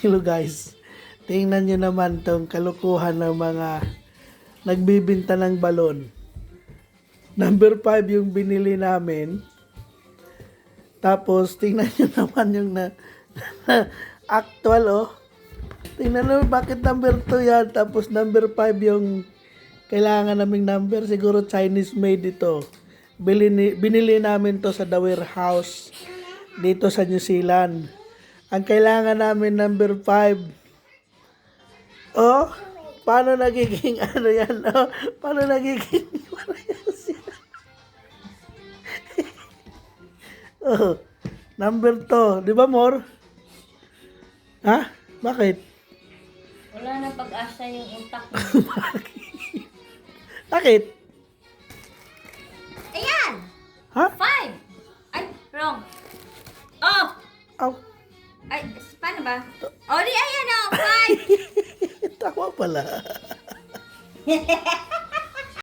Hello guys, tingnan nyo naman tong kalukuhan ng mga nagbibinta ng balon. Number 5 yung binili namin. Tapos tingnan nyo naman yung actual oh. Tingnan nyo bakit number 2 yan. Tapos number 5 yung kailangan naming number. Siguro Chinese made ito. Binili namin to sa The Warehouse dito sa New Zealand. Ang kailangan namin number 5. Oh, paano nagiging ano yan? Oh, paano nagiging oh, number 2. Di ba, Mor? Ha? Bakit? Wala na pag-asa yung utak mo. Bakit? Ayan! Ha? 5! Ay, wrong. Oh! Aw, Ay, paano ba? Oh, di ayan oh! 5! tama pala.